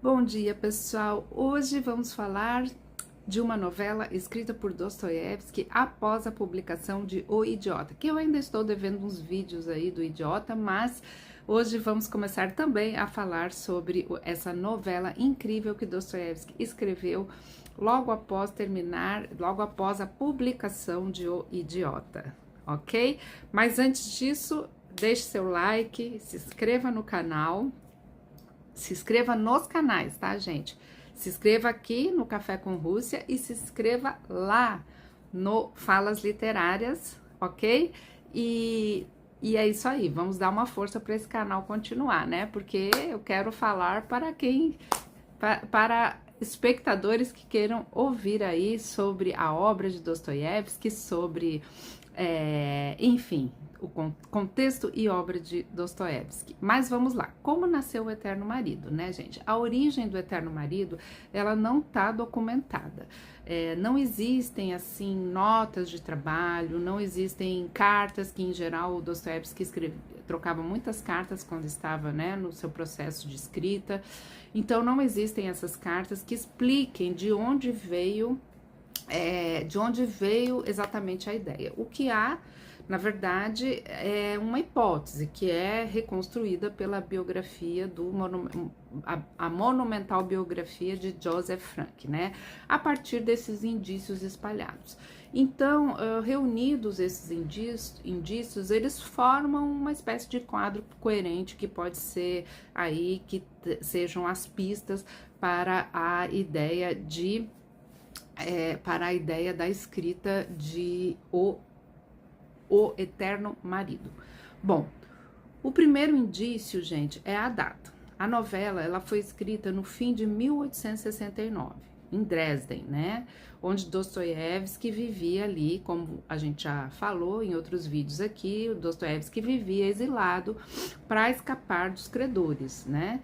Bom dia, pessoal. Hoje vamos falar de uma novela escrita por Dostoiévski após a publicação de O Idiota, que eu ainda estou devendo uns vídeos aí do Idiota, mas hoje vamos começar também a falar sobre essa novela incrível que Dostoiévski escreveu logo após a publicação de O Idiota, ok? Mas antes disso, deixe seu like, se inscreva no canal. Se inscreva nos canais, tá, gente? Se inscreva aqui no Café com Rússia e se inscreva lá no Falas Literárias, ok? E é isso aí, vamos dar uma força para esse canal continuar, né? Porque eu quero falar para espectadores que queiram ouvir aí sobre a obra de Dostoiévski, sobre, enfim, o contexto e obra de Dostoiévski. Mas vamos lá, como nasceu o Eterno Marido, né, gente? A origem do Eterno Marido, ela não está documentada. Não existem, assim, notas de trabalho, não existem cartas que, em geral, o Dostoiévski trocava muitas cartas quando estava, né, no seu processo de escrita. Então, não existem essas cartas que expliquem de onde veio exatamente a ideia. O que há, na verdade, é uma hipótese que é reconstruída pela biografia a monumental biografia de Joseph Frank, né? A partir desses indícios espalhados. Então, reunidos esses indícios, eles formam uma espécie de quadro coerente que pode ser aí que sejam as pistas para a ideia da escrita de O Eterno Marido. Bom, o primeiro indício, gente, é a data. A novela, ela foi escrita no fim de 1869, em Dresden, né? Onde Dostoiévski vivia ali, como a gente já falou em outros vídeos aqui, o Dostoiévski vivia exilado para escapar dos credores, né?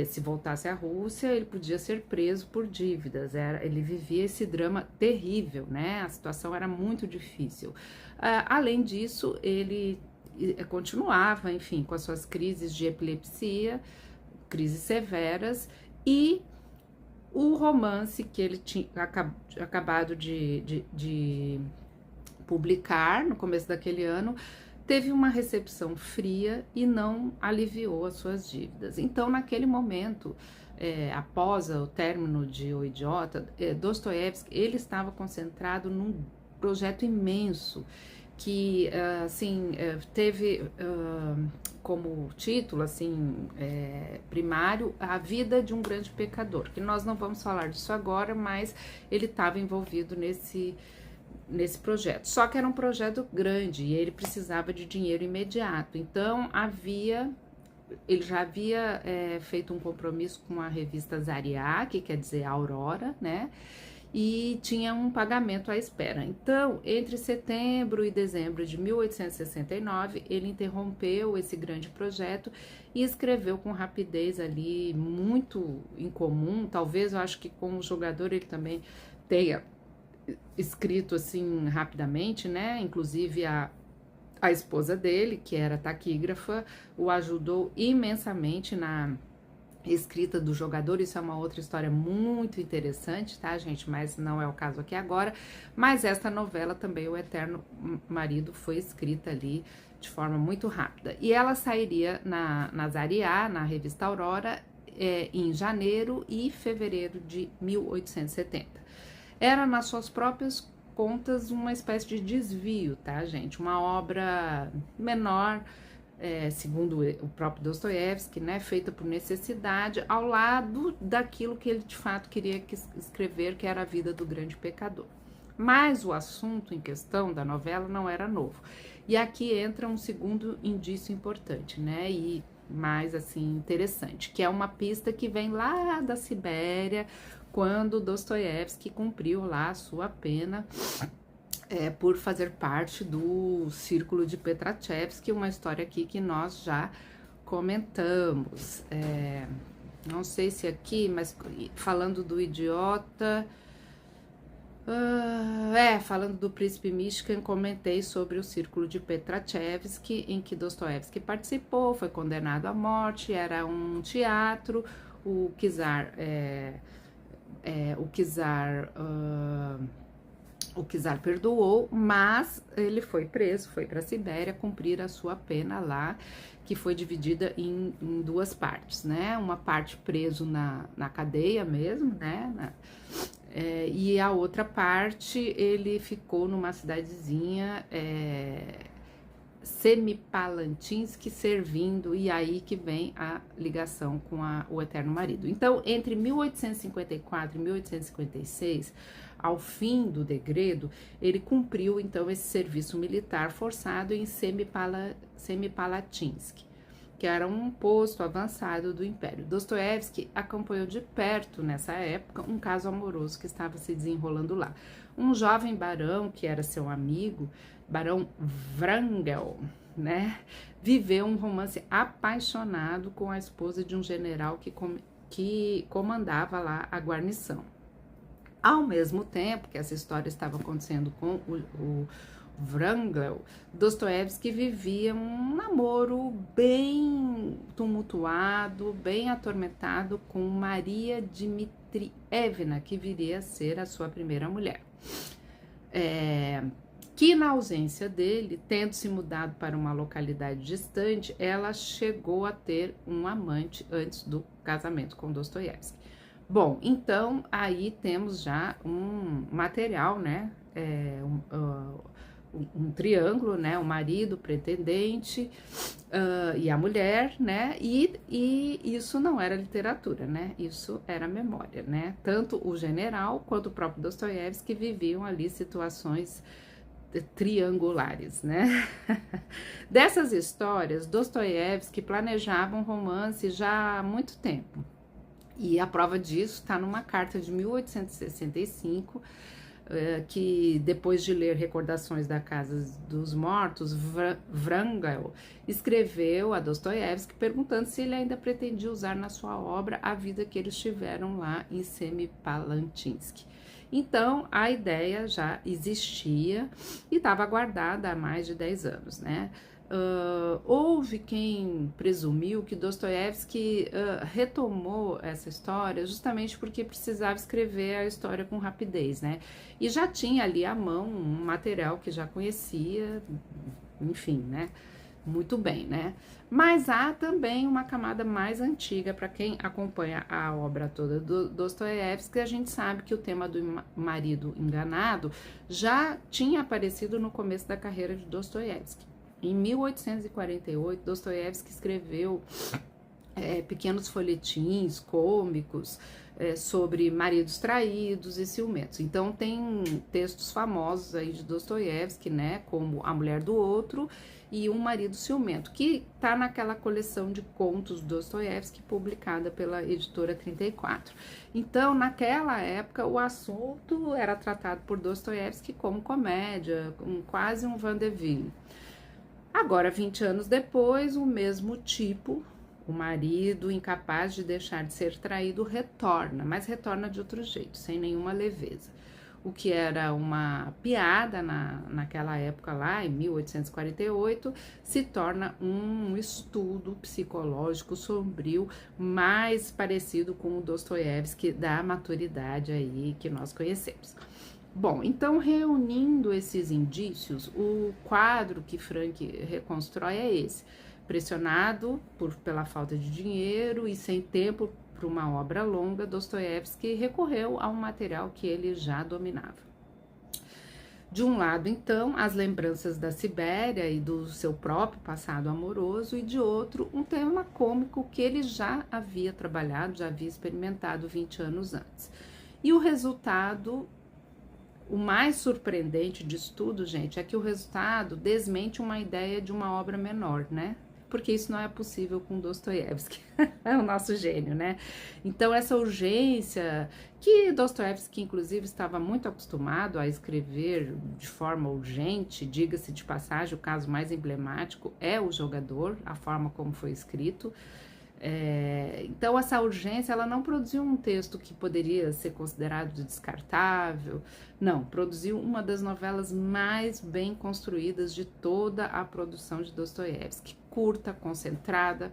Se voltasse à Rússia, ele podia ser preso por dívidas. Ele vivia esse drama terrível, né? A situação era muito difícil. Além disso, ele continuava, enfim, com as suas crises de epilepsia, crises severas, e o romance que ele tinha acabado de publicar no começo daquele ano teve uma recepção fria e não aliviou as suas dívidas. Então, naquele momento, após o término de O Idiota, Dostoiévski, ele estava concentrado num projeto imenso que, assim, teve como título, assim, primário, A Vida de um Grande Pecador, que nós não vamos falar disso agora, mas ele estava envolvido nesse projeto. Só que era um projeto grande e ele precisava de dinheiro imediato. Então, ele já havia feito um compromisso com a revista Zariá, que quer dizer Aurora, né? E tinha um pagamento à espera. Então, entre setembro e dezembro de 1869, ele interrompeu esse grande projeto e escreveu com rapidez ali, muito incomum. Talvez, eu acho que como jogador ele também tenha escrito assim rapidamente, né? Inclusive a esposa dele, que era taquígrafa, o ajudou imensamente na escrita do jogador. Isso é uma outra história muito interessante, tá, gente? Mas não é o caso aqui agora. Mas esta novela também, O Eterno Marido, foi escrita ali de forma muito rápida. E ela sairia na Zariá, na revista Aurora, em janeiro e fevereiro de 1870. Era nas suas próprias contas uma espécie de desvio, tá, gente? Uma obra menor, segundo o próprio Dostoiévski, né, feita por necessidade, ao lado daquilo que ele de fato queria escrever, que era a vida do grande pecador. Mas o assunto em questão da novela não era novo. E aqui entra um segundo indício importante, né, e mais assim interessante, que é uma pista que vem lá da Sibéria, quando Dostoiévski cumpriu lá a sua pena por fazer parte do Círculo de Petrachevski, uma história aqui que nós já comentamos. Não sei se aqui, mas falando do Idiota, falando do Príncipe Mishkin, comentei sobre o Círculo de Petrachevski, em que Dostoiévski participou, foi condenado à morte, era um teatro o czar o czar perdoou, mas ele foi preso, foi para a Sibéria cumprir a sua pena lá, que foi dividida em duas partes, né? Uma parte preso na cadeia mesmo, né? E a outra parte ele ficou numa cidadezinha Semipalantinsk servindo, e aí que vem a ligação com o Eterno Marido. Então, entre 1854 e 1856, ao fim do degredo, ele cumpriu então esse serviço militar forçado em Semipalatinsk, que era um posto avançado do Império. Dostoiévski acompanhou de perto, nessa época, um caso amoroso que estava se desenrolando lá. Um jovem barão, que era seu amigo, Barão Wrangel, né, viveu um romance apaixonado com a esposa de um general que comandava lá a guarnição. Ao mesmo tempo que essa história estava acontecendo com o Wrangel, Dostoiévski vivia um namoro bem tumultuado, bem atormentado com Maria Dmitrievna, que viria a ser a sua primeira mulher. Que na ausência dele, tendo se mudado para uma localidade distante, ela chegou a ter um amante antes do casamento com Dostoiévski. Bom, então aí temos já um material, né? Um triângulo, né? O marido, o pretendente e a mulher, né? E isso não era literatura, né? Isso era memória, né? Tanto o general quanto o próprio Dostoiévski viviam ali situações triangulares, né? Dessas histórias, Dostoiévski planejava um romance já há muito tempo. E a prova disso está numa carta de 1865, que depois de ler Recordações da Casa dos Mortos, Wrangel escreveu a Dostoiévski perguntando se ele ainda pretendia usar na sua obra a vida que eles tiveram lá em Semipalantinsk. Então, a ideia já existia e estava guardada há mais de 10 anos, né? Houve quem presumiu que Dostoiévski retomou essa história justamente porque precisava escrever a história com rapidez, né? E já tinha ali à mão um material que já conhecia, enfim, né? Muito bem, né? Mas há também uma camada mais antiga, para quem acompanha a obra toda do Dostoiévski, a gente sabe que o tema do marido enganado já tinha aparecido no começo da carreira de Dostoiévski. Em 1848, Dostoiévski escreveu pequenos folhetins cômicos sobre maridos traídos e ciumentos. Então tem textos famosos aí de Dostoiévski, né, como A Mulher do Outro e Um Marido Ciumento, que tá naquela coleção de contos Dostoiévski publicada pela editora 34. Então, naquela época, o assunto era tratado por Dostoiévski como comédia, quase um vaudeville. Agora, 20 anos depois, o mesmo tipo, o marido incapaz de deixar de ser traído retorna, mas retorna de outro jeito, sem nenhuma leveza. O que era uma piada naquela época lá, em 1848, se torna um estudo psicológico sombrio, mais parecido com o Dostoiévski da maturidade aí que nós conhecemos. Bom, então, reunindo esses indícios, o quadro que Frank reconstrói é esse. Pressionado pela falta de dinheiro e sem tempo para uma obra longa, Dostoiévski recorreu a um material que ele já dominava. De um lado, então, as lembranças da Sibéria e do seu próprio passado amoroso, e de outro, um tema cômico que ele já havia trabalhado, já havia experimentado 20 anos antes. E o resultado, o mais surpreendente disso tudo, gente, é que o resultado desmente uma ideia de uma obra menor, né? Porque isso não é possível com Dostoiévski, é o nosso gênio, né? Então, essa urgência, que Dostoiévski, inclusive, estava muito acostumado a escrever de forma urgente, diga-se de passagem, o caso mais emblemático é O Jogador, a forma como foi escrito. Então, essa urgência, ela não produziu um texto que poderia ser considerado descartável, não, produziu uma das novelas mais bem construídas de toda a produção de Dostoiévski, curta, concentrada,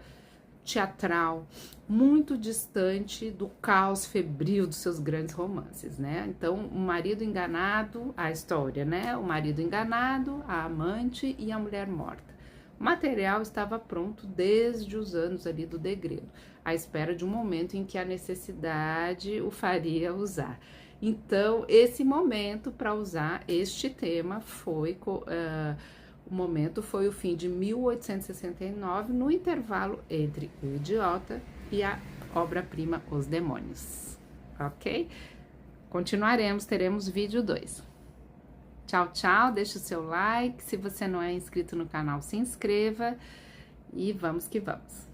teatral, muito distante do caos febril dos seus grandes romances, né? Então, o marido enganado, a história, né? O marido enganado, a amante e a mulher morta. O material estava pronto desde os anos ali do degredo, à espera de um momento em que a necessidade o faria usar. Então, esse momento para usar este tema foi... o momento foi o fim de 1869, no intervalo entre O Idiota e a obra-prima Os Demônios, ok? Continuaremos, teremos vídeo 2. Tchau, tchau, deixa o seu like, se você não é inscrito no canal, se inscreva e vamos que vamos!